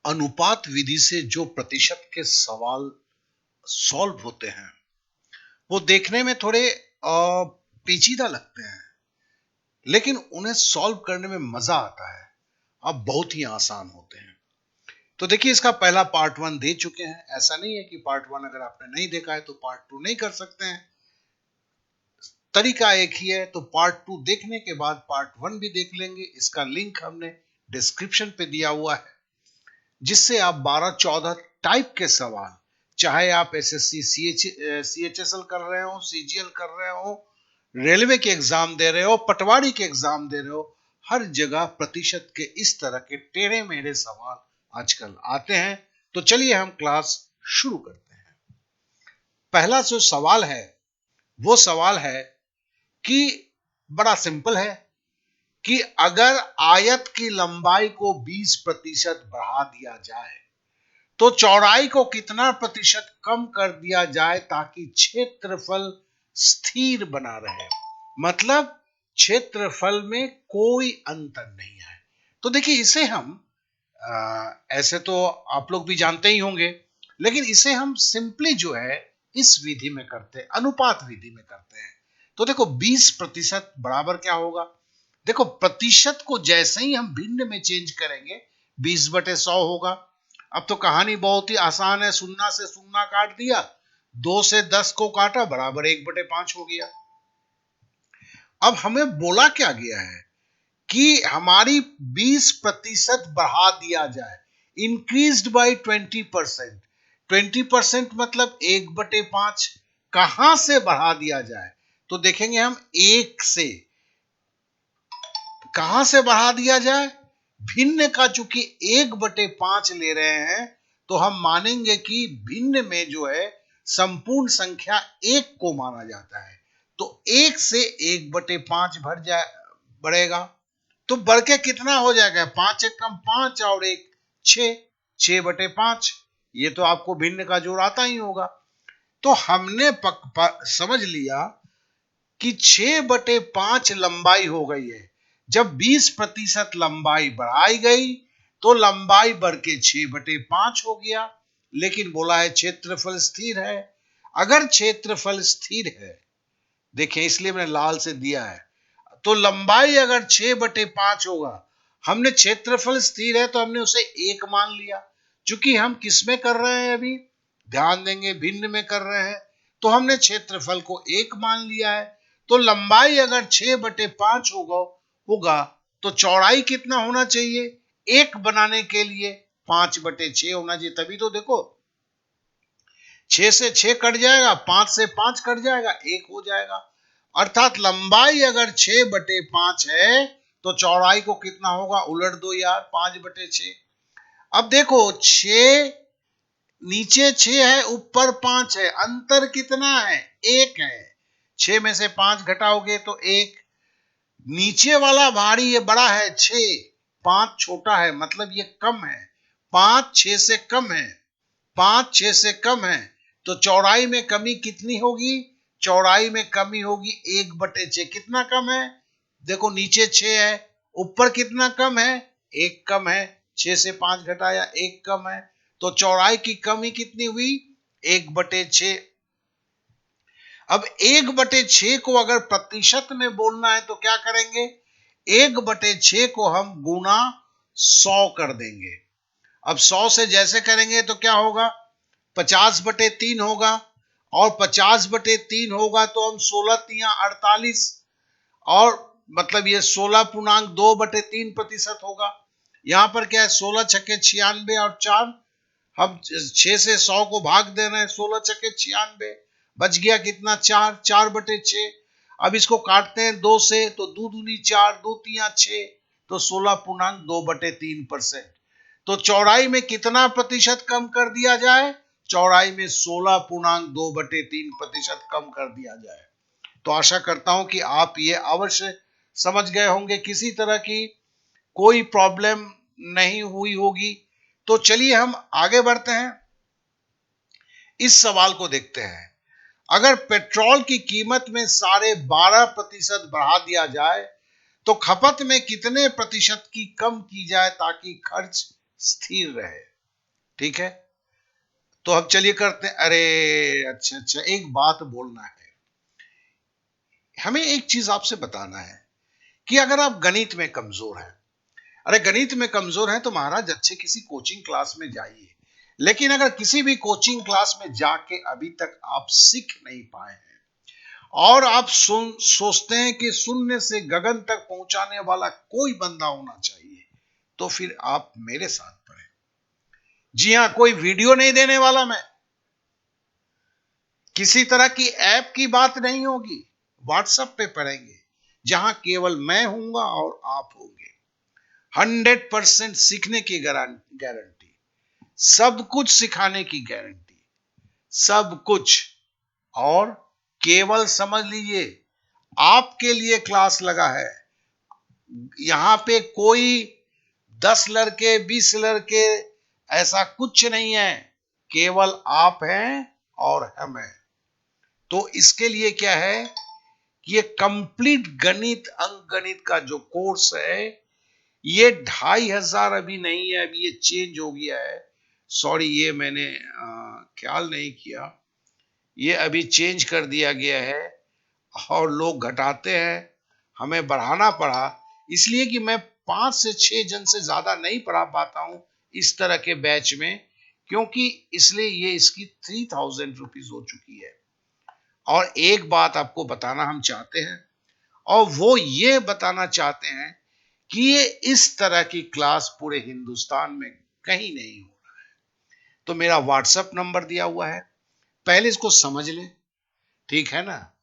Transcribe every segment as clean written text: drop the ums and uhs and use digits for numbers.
अनुपात विधि से जो प्रतिशत के सवाल सॉल्व होते हैं वो देखने में थोड़े पेचीदा लगते हैं, लेकिन उन्हें सॉल्व करने में मजा आता है। अब बहुत ही आसान होते हैं। तो देखिए, इसका पहला पार्ट 1 दे चुके हैं। ऐसा नहीं है कि पार्ट 1 अगर आपने नहीं देखा है तो पार्ट 2 नहीं कर सकते हैं। तरीका एक ही है। तो पार्ट 2 देखने के बाद पार्ट 1 भी देख लेंगे। इसका लिंक हमने डिस्क्रिप्शन पे दिया हुआ है, जिससे आप 12-14 टाइप के सवाल, चाहे आप एसएससी सीएचएसएल कर रहे हो, सीजीएल कर रहे हो, रेलवे के एग्जाम दे रहे हो, पटवारी के एग्जाम दे रहे हो, हर जगह प्रतिशत के इस तरह के टेढ़े मेढ़े सवाल आजकल आते हैं। तो चलिए हम क्लास शुरू करते हैं। पहला जो सवाल है वो सवाल है कि बड़ा सिंपल है कि अगर आयत की लंबाई को 20% बढ़ा दिया जाए तो चौड़ाई को कितना प्रतिशत कम कर दिया जाए ताकि क्षेत्रफल स्थिर बना रहे। मतलब क्षेत्रफल में कोई अंतर नहीं है। तो देखिए, इसे हम ऐसे तो आप लोग भी जानते ही होंगे, लेकिन इसे हम सिंपली जो है इस विधि में करते हैं, अनुपात विधि में करते हैं। तो देखो, 20% बराबर क्या होगा। देखो, प्रतिशत को जैसे ही हम भिन्न में चेंज करेंगे 20/100 होगा। अब तो कहानी बहुत ही आसान है। शून्य से शून्य काट दिया, 2 से 10 को काटा, बराबर 1/5 हो गया। अब हमें बोला क्या गया है कि हमारी 20% बढ़ा दिया जाए, इंक्रीज्ड बाई 20%। 20% मतलब 1/5। कहां से बढ़ा दिया जाए, तो देखेंगे हम एक से। कहां से बढ़ा दिया जाए, भिन्न का चूंकि 1/5 ले रहे हैं तो हम मानेंगे कि भिन्न में जो है संपूर्ण संख्या 1 को माना जाता है। तो 1 से 1/5 बढ़ेगा। तो बढ़ के कितना हो जाएगा, 5 एक कम 5 और 1 6, 6/5। ये तो आपको भिन्न का जोड़ आता ही होगा। तो हमने समझ लिया कि 6/5 लंबाई हो गई है। जब 20% लंबाई बढ़ाई गई तो लंबाई बढ़ के 6/5 हो गया। लेकिन बोला है क्षेत्रफल स्थिर है। अगर क्षेत्रफल स्थिर है, देखिए इसलिए मैंने लाल से दिया है, तो लंबाई अगर 6/5 होगा, हमने क्षेत्रफल स्थिर है तो हमने उसे 1 मान लिया। चूंकि हम किस में कर रहे हैं, अभी ध्यान देंगे, भिन्न में कर रहे हैं, तो हमने क्षेत्रफल को 1 मान लिया है। तो लंबाई अगर 6/5 होगा तो चौड़ाई कितना होना चाहिए, 1 बनाने के लिए 5/6 होना चाहिए। तभी तो देखो, 6 से 6 कट जाएगा, 5 से 5 कट जाएगा, 1 हो जाएगा। अर्थात लंबाई अगर 6/5 है तो चौड़ाई को कितना होगा, उलट दो यार, 5/6। अब देखो, 6 नीचे 6 है, ऊपर 5 है, अंतर कितना है, 1 है। 6 में से 5 घटाओगे तो 1। नीचे वाला भारी ये बड़ा है 6, 5 छोटा है, मतलब ये कम है। 5 6 से कम है, 5 6 से कम है, तो चौड़ाई में कमी कितनी होगी, चौड़ाई में कमी होगी 1/6। कितना कम है, देखो नीचे 6 है, ऊपर कितना कम है, 1 कम है। 6 से 5 घटाया, 1 कम है, तो चौड़ाई की कमी कितनी हुई, 1/6। अब 1/6 को अगर प्रतिशत में बोलना है तो क्या करेंगे, 1/6 को हम गुना 100 कर देंगे। अब 100 से जैसे करेंगे तो क्या होगा, 50/3 होगा, और 50/3 होगा तो हम 16×3 = 48, और मतलब ये 16.2/3% होगा। यहां पर क्या है, 16 छक्के 96 और 4, हम 6 से 100 को भाग दे रहे हैं, 16 छक्के 96, बच गया कितना, 4, 4/6। अब इसको काटते हैं 2 से, तो 2 दूनी 4, 2 तिया 6, तो 16.2/3%। तो चौड़ाई में कितना प्रतिशत कम कर दिया जाए, चौड़ाई में 16.2/3% कम कर दिया जाए। तो आशा करता हूं कि आप ये अवश्य समझ गए होंगे, किसी तरह की कोई प्रॉब्लम नहीं हुई होगी। तो चलिए हम आगे बढ़ते हैं, इस सवाल को देखते हैं। अगर पेट्रोल की कीमत में 12.5% बढ़ा दिया जाए तो खपत में कितने प्रतिशत की कम की जाए ताकि खर्च स्थिर रहे। ठीक है, तो अब चलिए करते हैं। अरे अच्छा अच्छा, एक बात बोलना है, हमें एक चीज आपसे बताना है कि अगर आप गणित में कमजोर हैं, अरे गणित में कमजोर हैं तो महाराज अच्छे किसी कोचिंग क्लास में जाइए। लेकिन अगर किसी भी कोचिंग क्लास में जाके अभी तक आप सीख नहीं पाए हैं और आप सोचते हैं कि शून्य से गगन तक पहुंचाने वाला कोई बंदा होना चाहिए, तो फिर आप मेरे साथ पढ़ें। जी हां, कोई वीडियो नहीं देने वाला मैं, किसी तरह की ऐप की बात नहीं होगी, व्हाट्सएप पे पढ़ेंगे जहां केवल मैं हूंगा और आप होंगे। 100% सीखने की गारंटी, सब कुछ सिखाने की गारंटी, सब कुछ। और केवल समझ लीजिए, आपके लिए क्लास लगा है। यहां पे कोई 10 लड़के 20 लड़के ऐसा कुछ नहीं है, केवल आप हैं और हम हैं। तो इसके लिए क्या है कि ये कंप्लीट गणित अंक गणित का जो कोर्स है, ये 2,500 अभी नहीं है, अभी ये चेंज हो गया है। सॉरी, ये मैंने ख्याल नहीं किया, ये अभी चेंज कर दिया गया है और लोग घटाते हैं, हमें बढ़ाना पड़ा, इसलिए कि मैं 5 से 6 जन से ज्यादा नहीं पढ़ा पाता हूं इस तरह के बैच में, क्योंकि इसलिए ये इसकी 3,000 रुपीज हो चुकी है। और एक बात आपको बताना हम चाहते हैं, और वो ये बताना चाहते हैं कि ये इस तरह की क्लास पूरे हिंदुस्तान में कहीं नहीं हो। तो मेरा व्हाट्सएप नंबर दिया हुआ है, पहले इसको समझ लें, ठीक है ना।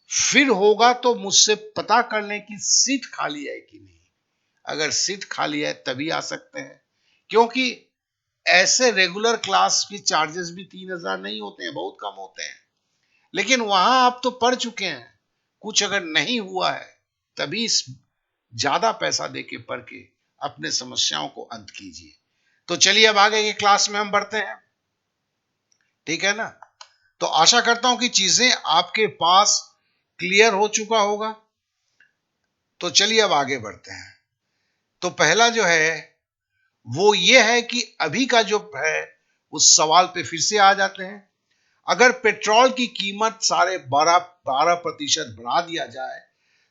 फिर होगा तो मुझसे पता कर लें कि सीट खाली है कि नहीं। अगर सीट खाली है तभी आ सकते हैं, क्योंकि ऐसे रेगुलर क्लास की चार्जेस भी 3,000 नहीं होते हैं, बहुत कम होते हैं। लेकिन वहां आप तो पढ़ चुके हैं, कुछ अगर नहीं हुआ है तभी ज्यादा पैसा देके पढ़ के अपने समस्याओं को अंत कीजिए। तो चलिए अब आगे की क्लास में हम बढ़ते हैं, ठीक है ना। तो आशा करता हूं कि चीजें आपके पास क्लियर हो चुका होगा। तो चलिए अब आगे बढ़ते हैं। तो पहला जो है वो ये है कि अभी का जो है उस सवाल पे फिर से आ जाते हैं। अगर पेट्रोल की कीमत 12.5% बढ़ा दिया जाए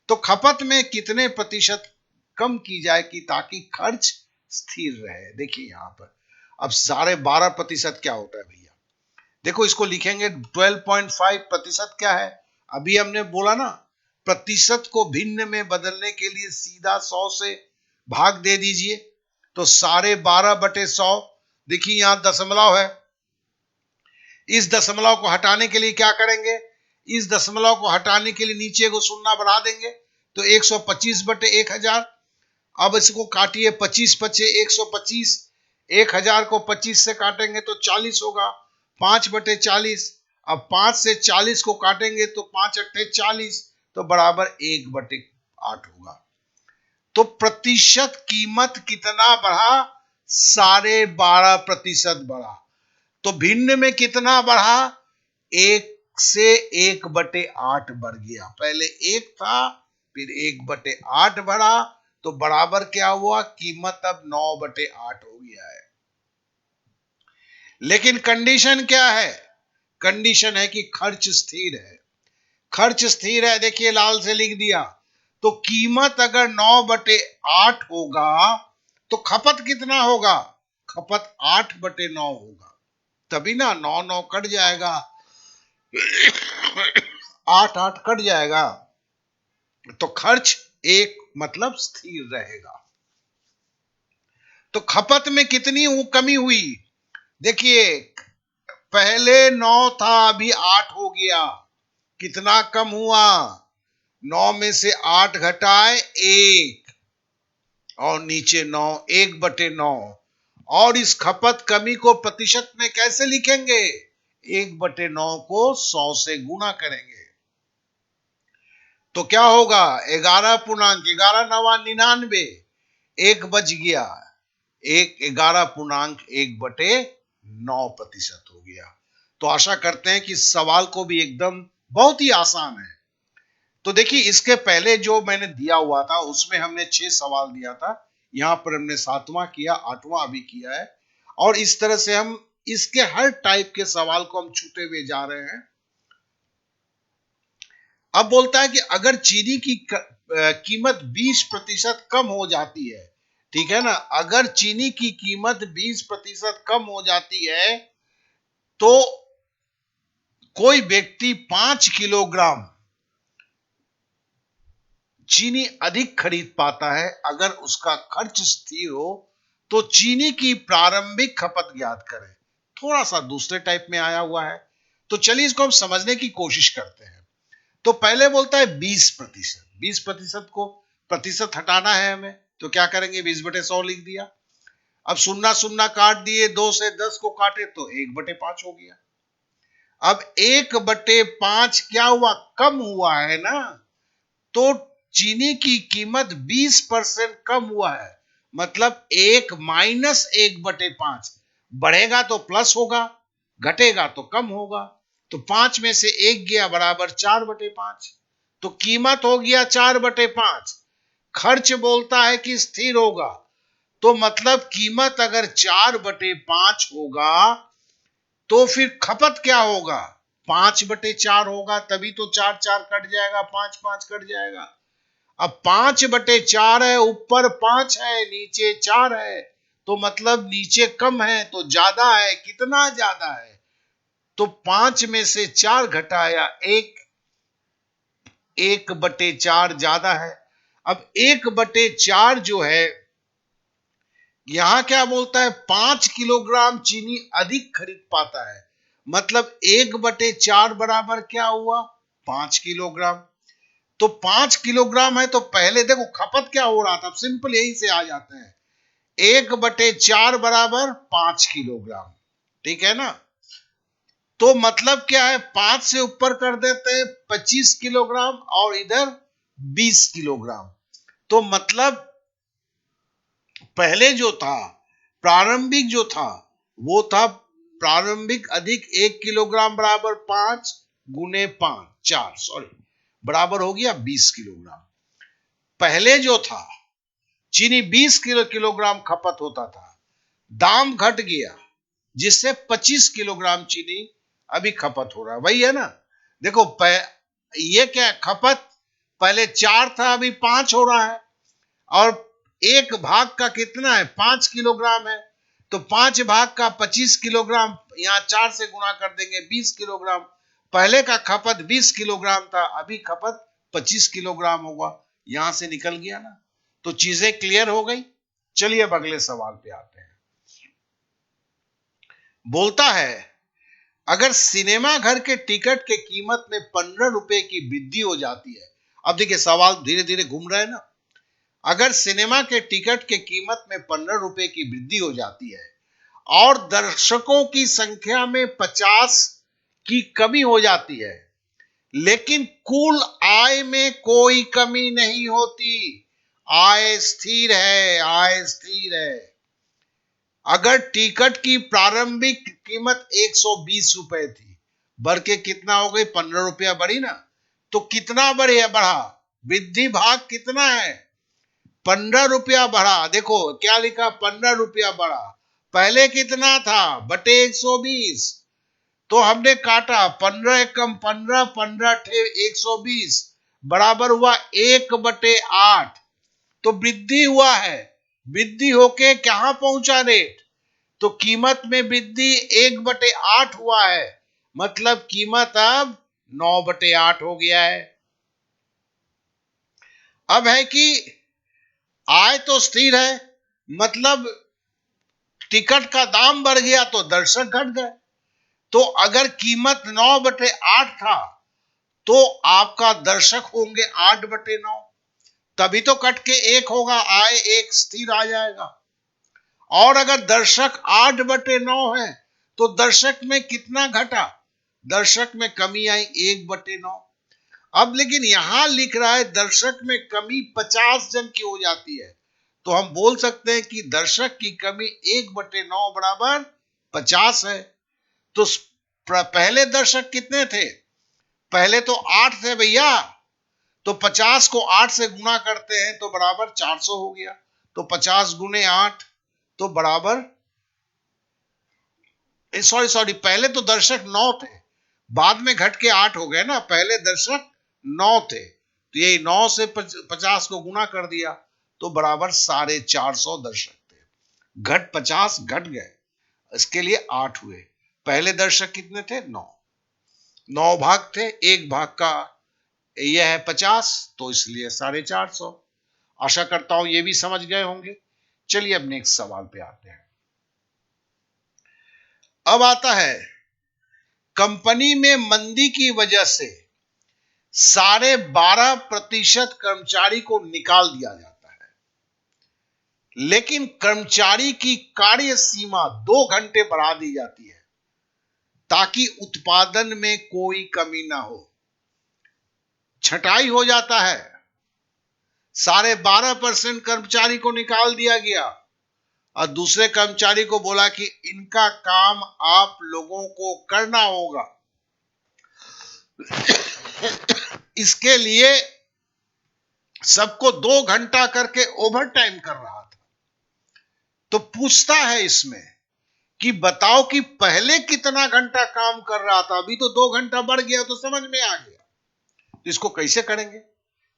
तो खपत में कितने प्रतिशत कम की जाए कि ताकि खर्च स्थिर रहे। देखिए यहां पर अब 12.5% क्या होता है भैया, देखो इसको लिखेंगे 12.5%। क्या है, अभी हमने बोला ना, प्रतिशत को भिन्न में बदलने के लिए सीधा 100 से भाग दे दीजिए, तो 12.5/100। देखिए यहां दशमलव है, इस दशमलव को हटाने के लिए क्या करेंगे, इस दशमलव को हटाने के लिए नीचे को शून्य बढ़ा देंगे, तो 125/1000। अब इसको काटिए, 25 × 5 = 125, 1000 को 25 से काटेंगे तो 40 होगा, 5/40। अब 5 से 40 को काटेंगे तो 5×8 = 40, तो बराबर 1/8 होगा। तो प्रतिशत कीमत कितना बढ़ा, 12.5% बढ़ा। तो भिन्न में कितना बढ़ा, 1 से 1/8 बढ़ गया। पहले 1 था, फिर 1/8 बढ़ा, तो बराबर क्या हुआ, कीमत अब 9/8 हो गया है। लेकिन कंडीशन क्या है, कंडीशन है कि खर्च स्थिर है। खर्च स्थिर है, देखिए लाल से लिख दिया। तो कीमत अगर 9/8 होगा तो खपत कितना होगा, खपत 8/9 होगा। तभी ना 9 कट जाएगा, 8 कट जाएगा, तो खर्च एक मतलब स्थिर रहेगा। तो खपत में कितनी कमी हुई, देखिए पहले 9 था, अभी 8 हो गया, कितना कम हुआ, 9 में से 8 घटाए 1, और नीचे 9, 1/9। और इस खपत कमी को प्रतिशत में कैसे लिखेंगे, 1/9 को 100 से गुणा करेंगे, तो क्या होगा, 11.11 एक बच गया, 11.1/9% हो गया। तो आशा करते हैं कि सवाल को भी एकदम बहुत ही आसान है। तो देखिए इसके पहले जो मैंने दिया हुआ था उसमें हमने 6 सवाल दिया था, यहां पर हमने 7वां किया, 8वां अभी किया है। और इस तरह से हम इसके हर टाइप के सवाल को हम छूते हुए जा रहे हैं। अब बोलता है कि अगर चीनी की कीमत 20% कम हो जाती है, ठीक है ना, अगर चीनी की कीमत 20% कम हो जाती है तो कोई व्यक्ति 5 किलोग्राम चीनी अधिक खरीद पाता है। अगर उसका खर्च स्थिर हो तो चीनी की प्रारंभिक खपत ज्ञात करें। थोड़ा सा दूसरे टाइप में आया हुआ है, तो चलिए इसको हम समझने की कोशिश करते हैं। तो पहले बोलता है 20%, 20% को प्रतिशत हटाना है हमें, तो क्या करेंगे, 20/100 लिख दिया। अब सुन्ना सुन्ना काट दिए, 2 से 10 को काटे तो 1/5 हो गया। अब 1/5 क्या हुआ, कम हुआ है ना, तो चीनी की कीमत 20% कम हुआ है, मतलब 1 - 1/5। बढ़ेगा तो प्लस होगा, घटेगा तो कम होगा। तो 5 में से 1 गया बराबर 4/5, तो कीमत हो गया 4/5। खर्च बोलता है कि स्थिर होगा, तो मतलब कीमत अगर 4/5 होगा तो फिर खपत क्या होगा, 5/4 होगा। तभी तो 4 4 कट जाएगा, 5 5 कट जाएगा। अब 5/4 है, ऊपर 5 है, नीचे 4 है, तो मतलब नीचे कम है तो ज्यादा है। कितना ज्यादा है, तो 5 में से 4 घटाया 1, 1/4 ज्यादा है। अब 1/4 जो है, यहां क्या बोलता है, 5 किलोग्राम चीनी अधिक खरीद पाता है, मतलब 1/4 बराबर क्या हुआ, 5 किलोग्राम। तो 5 किलोग्राम है, तो पहले देखो खपत क्या हो रहा था, सिंपल यही से आ जाते हैं। 1/4 बराबर 5 किलोग्राम, ठीक है ना। तो मतलब क्या है, 5 से ऊपर कर देते हैं 25 किलोग्राम और इधर 20 किलोग्राम। तो मतलब पहले जो था, प्रारंभिक जो था, वो था प्रारंभिक अधिक 1 किलोग्राम बराबर 5 गुने 5 4 सॉरी बराबर हो गया 20 किलोग्राम। पहले जो था चीनी 20 किलोग्राम खपत होता था, दाम घट गया जिससे 25 किलोग्राम चीनी अभी खपत हो रहा है। वही है ना, देखो ये क्या है, खपत पहले 4 था, अभी 5 हो रहा है, और एक भाग का कितना है, 5 किलोग्राम है, तो 5 भाग का 25 किलोग्राम, यहां 4 से गुणा कर देंगे 20 किलोग्राम। पहले का खपत 20 किलोग्राम था, अभी खपत 25 किलोग्राम होगा। यहां से निकल गया ना, तो चीजें क्लियर हो गई। चलिए अब अगले सवाल पे आते हैं। बोलता है अगर सिनेमा घर के टिकट के कीमत में 15 रुपए की वृद्धि हो जाती है। अब देखिए सवाल धीरे धीरे घूम रहा है ना। अगर सिनेमा के टिकट के कीमत में 15 रुपए की वृद्धि हो जाती है और दर्शकों की संख्या में 50 की कमी हो जाती है, लेकिन कुल आय में कोई कमी नहीं होती, आय स्थिर है, आय स्थिर है। अगर टिकट की प्रारंभिक कीमत 120 रुपए थी, बढ़ के कितना हो गई, 15 रुपया बढ़ी ना, तो कितना बढ़ा, वृद्धि भाग कितना है, 15 रुपया बढ़ा। देखो क्या लिखा, 15 रुपया बढ़ा। पहले कितना था, बटे 120, तो हमने काटा 15 एकम 15, 15 ठे 120 बराबर हुआ 1/8। तो वृद्धि हुआ है, वृद्धि होके कहां पहुंचा रेट, तो कीमत में वृद्धि 1/8 हुआ है, मतलब कीमत अब 9/8 हो गया है। अब है कि आय तो स्थिर है, मतलब टिकट का दाम बढ़ गया तो दर्शक घट गए। तो अगर कीमत 9/8 था तो आपका दर्शक होंगे 8/9, तभी तो कट के 1 होगा, आय 1 स्थिर आ जाएगा। और अगर दर्शक 8/9 है तो दर्शक में कितना घटा, दर्शक में कमी आई 1/9। अब लेकिन यहां लिख रहा है दर्शक में कमी 50 जन की हो जाती है, तो हम बोल सकते हैं कि दर्शक की कमी 1/9 बराबर 50 है। तो पहले दर्शक कितने थे, पहले तो 8 थे भैया, तो 50 को 8 से गुना करते हैं तो बराबर 400 हो गया। तो 50 गुने 8 तो बराबर सॉरी सॉरी, पहले तो दर्शक 9 थे, बाद में घट के 8 हो गए ना, पहले दर्शक 9 थे, तो यही 9 से 50 को गुना कर दिया तो बराबर 450 दर्शक थे। घट 50 घट गए, इसके लिए 8 हुए। पहले दर्शक कितने थे? 9। 9 भाग थे, एक भाग का यह है 50, तो इसलिए 450। आशा करता हूं ये भी समझ गए होंगे। चलिए अब नेक्स्ट सवाल पे आते हैं। अब आता है, कंपनी में मंदी की वजह से 12.5% कर्मचारी को निकाल दिया जाता है, लेकिन कर्मचारी की कार्य सीमा 2 घंटे बढ़ा दी जाती है ताकि उत्पादन में कोई कमी ना हो। छटाई हो जाता है, 12.5% कर्मचारी को निकाल दिया गया और दूसरे कर्मचारी को बोला कि इनका काम आप लोगों को करना होगा। इसके लिए सबको 2 घंटा करके ओवर टाइम कर रहा था। तो पूछता है इसमें कि बताओ कि पहले कितना घंटा काम कर रहा था, अभी तो 2 घंटा बढ़ गया, तो समझ में आ गया। तो इसको कैसे करेंगे?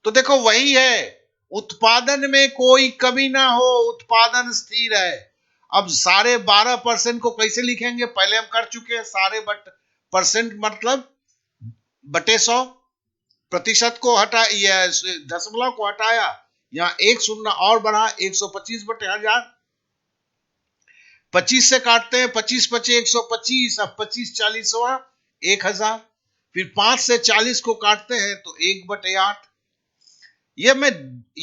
तो देखो वही है, उत्पादन में कोई कमी ना हो, उत्पादन स्थिर है। अब 12.5% को कैसे लिखेंगे? पहले हम कर चुके हैं, सारे बट परसेंट मतलब बटे 100, प्रतिशत को हटा, दशमलव को हटाया, यहां एक शून्य और बढ़ा, 125 बटे 1000। 25 से काटते हैं, 25 पचे 125, अब 25 40 हुआ 1000। फिर 5 से 40 को काटते हैं तो 1/8। ये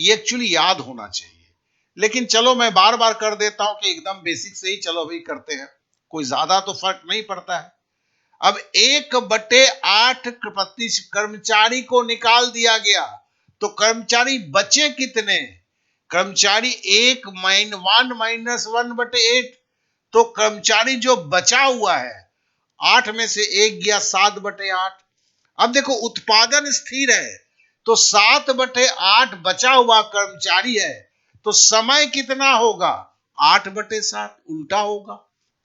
एक्चुअली याद होना चाहिए, लेकिन चलो मैं बार बार कर देता हूं कि एकदम बेसिक से ही चलो भाई करते हैं, कोई ज्यादा तो फर्क नहीं पड़ता है। अब 1/8 कर्मचारी को निकाल दिया गया, तो कर्मचारी बचे कितने? कर्मचारी 1 - 1 - 1/8, तो कर्मचारी जो बचा हुआ है 8 में से 1 गया, 7/8। अब देखो उत्पादन स्थिर है, तो 7/8 बचा हुआ कर्मचारी है, तो समय कितना होगा? 8/7, उल्टा होगा।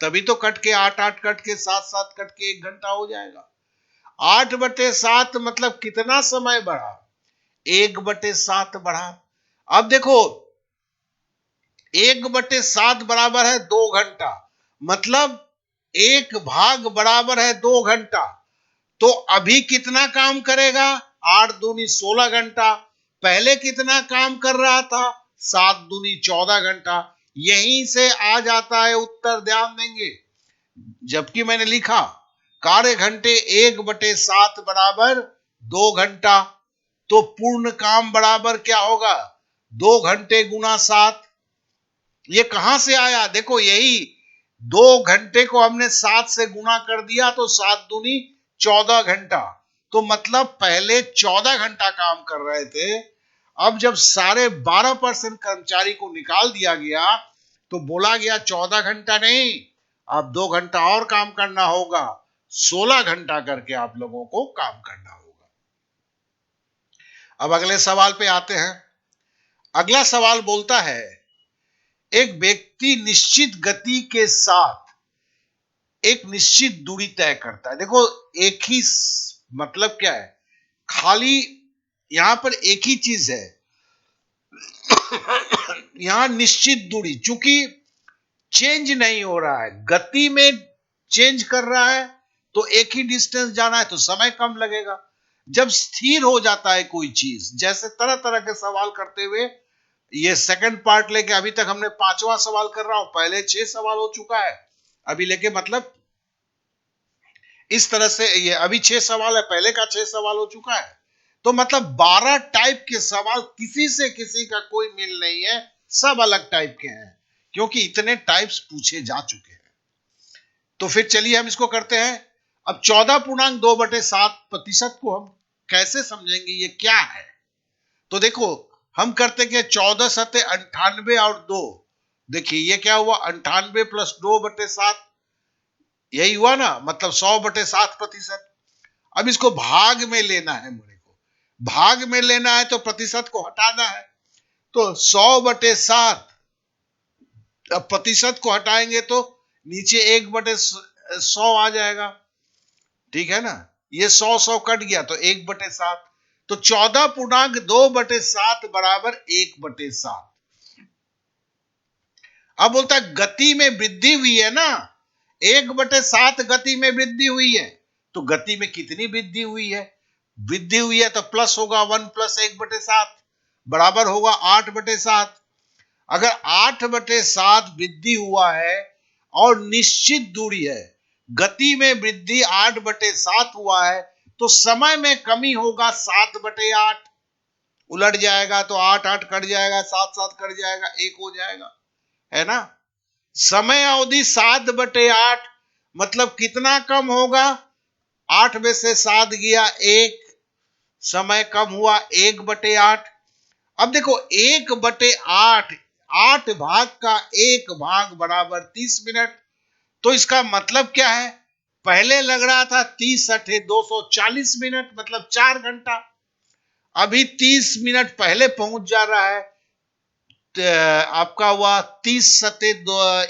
तभी तो कट के 8 कट के 7 कट के 1 घंटा हो जाएगा। 8/7 मतलब कितना समय बढ़ा? 1/7 बढ़ा। अब देखो 1/7 बराबर है 2 घंटा, मतलब 1 भाग बराबर है 2 घंटा। तो अभी कितना काम करेगा? 8 दूनी 16 घंटा। पहले कितना काम कर रहा था? 7 दूनी 14 घंटा। यहीं से आ जाता है उत्तर, ध्यान देंगे। जबकि मैंने लिखा कार्य घंटे 1/7 बराबर 2 घंटा, तो पूर्ण काम बराबर क्या होगा? 2 घंटे गुना 7। ये कहां से आया? देखो यही 2 घंटे को हमने 7 से गुना कर दिया, तो 7 दूनी 14 घंटा। तो मतलब पहले 14 घंटा काम कर रहे थे, अब जब 12.5% कर्मचारी को निकाल दिया गया तो बोला गया 14 घंटा नहीं, अब 2 घंटा और काम करना होगा, 16 घंटा करके आप लोगों को काम करना होगा। अब अगले सवाल पे आते हैं। अगला सवाल बोलता है, एक व्यक्ति निश्चित गति के साथ एक निश्चित दूरी तय करता है। देखो एक ही मतलब क्या है, खाली यहां पर एक ही चीज है, यहां निश्चित दूरी, चूंकि चेंज नहीं हो रहा है, गति में चेंज कर रहा है तो एक ही डिस्टेंस जाना है तो समय कम लगेगा। जब स्थिर हो जाता है कोई चीज, जैसे तरह तरह के सवाल करते हुए ये सेकंड पार्ट लेके अभी तक हमने 5वां सवाल कर रहा हूं, पहले 6 सवाल हो चुका है, अभी लेके मतलब इस तरह से ये अभी 6 सवाल है, पहले का 6 सवाल हो चुका है, तो मतलब 12 टाइप के सवाल, किसी से किसी का कोई मेल नहीं है, सब अलग टाइप के हैं, क्योंकि इतने टाइप्स पूछे जा चुके हैं। तो फिर चलिए हम इसको करते हैं। अब 14.2/7% को हम कैसे समझेंगे, ये क्या है? तो देखो हम करते क्या, 14 सत्ते 98 और 2, देखिए ये क्या हुआ, 98 + 2/7, यही हुआ ना, मतलब 100/7%। अब इसको भाग में लेना है, मेरे को भाग में लेना है तो प्रतिशत को हटाना है, तो 100/7, अब प्रतिशत को हटाएंगे तो नीचे 1/7 100 आ जाएगा, ठीक है ना। ये 100 कट गया तो 1/7, तो 14.2/7 बराबर 1/7। अब बोलता है गति में वृद्धि हुई है ना, 1/7 गति में वृद्धि हुई है, तो गति में कितनी वृद्धि हुई है? वृद्धि हुई है तो प्लस होगा 1 + 1/7 बराबर होगा 8/7। अगर 8/7 वृद्धि हुआ है और निश्चित दूरी है, गति में वृद्धि 8/7 हुआ है, तो समय में कमी होगा 7/8। उलट जाएगा तो 8 कट जाएगा, 7 कट जाएगा, 1 हो जाएगा, है ना। समय अवधि 7/8 मतलब कितना कम होगा? 8 में से 7 गया 1, समय कम हुआ 1/8। अब देखो 1/8, 8 भाग का 1 भाग बराबर 30 मिनट। तो इसका मतलब क्या है? पहले लग रहा था 30 × 240 मिनट मतलब 4 घंटा, अभी 30 मिनट पहले पहुंच जा रहा है। आपका हुआ 30 ×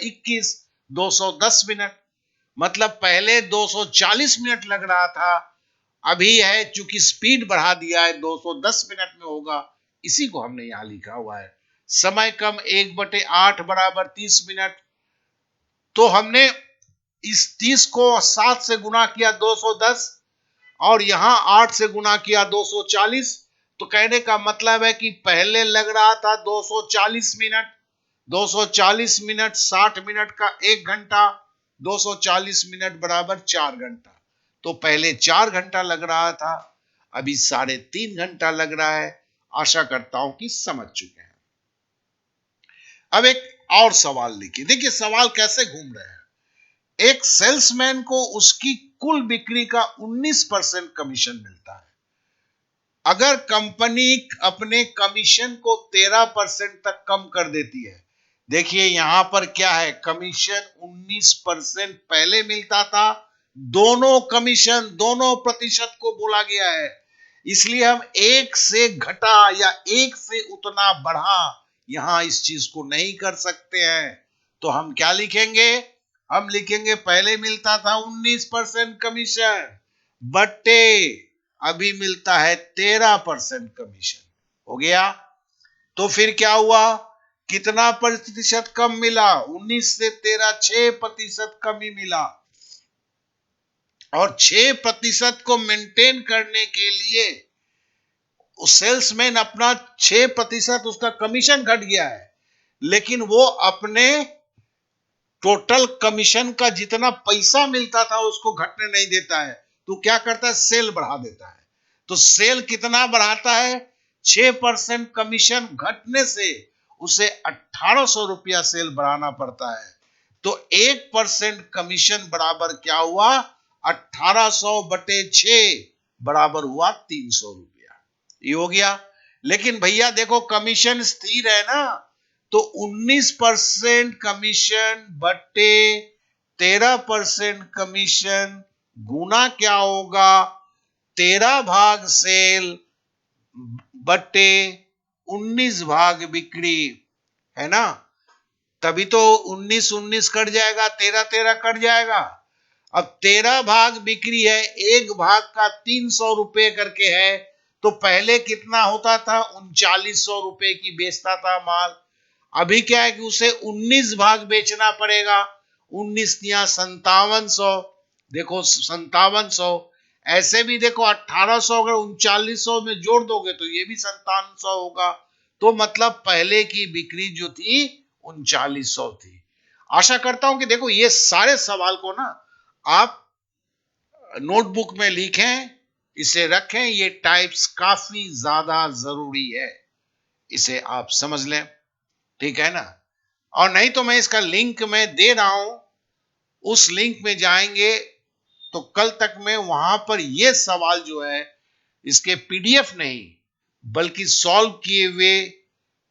21 210 मिनट, मतलब पहले 240 मिनट लग रहा था, अभी है चूंकि स्पीड बढ़ा दिया है 210 मिनट में होगा। इसी को हमने यहां लिखा हुआ है, समय कम 1/8 बराबर 30 मिनट। तो हमने इस 30 को 7 से गुना किया 210, और यहां 8 से गुना किया 240। तो कहने का मतलब है कि पहले लग रहा था 240 मिनट, 240 मिनट 60 मिनट का 1 घंटा, 240 मिनट बराबर 4 घंटा। तो पहले 4 घंटा लग रहा था, अभी 3.5 घंटा लग रहा है। आशा करता हूं कि समझ चुके हैं। अब एक और सवाल लिखिए, देखिए सवाल कैसे घूम रहे हैं। एक सेल्समैन को उसकी कुल बिक्री का 19% कमीशन मिलता है। अगर कंपनी अपने कमीशन को 13% तक कम कर देती है, देखिए यहां पर क्या है, कमीशन 19% पहले मिलता था, दोनों कमीशन दोनों प्रतिशत को बोला गया है, इसलिए हम एक से घटा या एक से उतना बढ़ा यहां इस चीज को नहीं कर सकते हैं। तो हम क्या लिखेंगे? हम लिखेंगे पहले मिलता था 19% कमीशन बट्टे अभी मिलता है 13% कमीशन, हो गया। तो फिर क्या हुआ, कितना प्रतिशत कम मिला? 19 से 13 6% कमी मिला, और 6% को मेंटेन करने के लिए सेल्समैन अपना 6% उसका कमीशन घट गया है, लेकिन वो अपने टोटल कमीशन का जितना पैसा मिलता था उसको घटने नहीं देता है। तो क्या करता है, सेल बढ़ा देता है। तो सेल कितना बढ़ाता है? 6% कमीशन घटने से उसे 1800 रुपया सेल बढ़ाना पड़ता है। तो 1% कमीशन बराबर क्या हुआ? 1800/6 बराबर हुआ 300 रुपया। ये हो गया। लेकिन भैया देखो कमीशन स्थिर है ना, तो 19% कमीशन बट्टे 13% कमीशन गुना क्या होगा, 13 भाग सेल बट्टे 19 भाग बिक्री, है ना। तभी तो 19 19 कट जाएगा, 13 13 कट जाएगा। अब 13 भाग बिक्री है, एक भाग का 300 रुपए करके है, तो पहले कितना होता था? 3900 रुपए की बेचता था माल। अभी क्या है कि उसे 19 भाग बेचना पड़ेगा, 19 या 5700, देखो 5700। ऐसे भी देखो 1800 अगर 3900 में जोड़ दोगे तो ये भी 5700 होगा। तो मतलब पहले की बिक्री जो थी 3900 थी। आशा करता हूं कि देखो ये सारे सवाल को ना आप नोटबुक में लिखें, इसे रखें, ये टाइप्स काफी ज्यादा जरूरी है, इसे आप समझ लें, ठीक है ना। और नहीं तो मैं इसका लिंक मैं दे रहा हूं, उस लिंक में जाएंगे तो कल तक में वहां पर ये सवाल जो है इसके पीडीएफ नहीं बल्कि सॉल्व किए हुए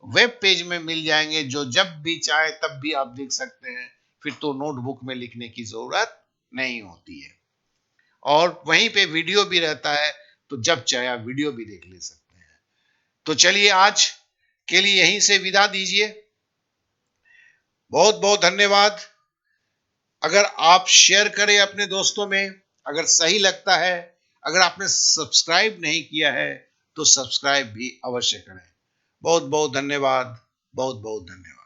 वेब पेज में मिल जाएंगे, जो जब भी चाहे तब भी आप देख सकते हैं। फिर तो नोटबुक में लिखने की जरूरत नहीं होती है, और वहीं पे वीडियो भी रहता है, तो जब चाहे आप वीडियो भी देख ले सकते हैं। तो चलिए आज के लिए यहीं से विदा दीजिए। बहुत बहुत धन्यवाद। अगर आप शेयर करें अपने दोस्तों में, अगर सही लगता है, अगर आपने सब्सक्राइब नहीं किया है तो सब्सक्राइब भी अवश्य करें। बहुत बहुत धन्यवाद, बहुत बहुत धन्यवाद।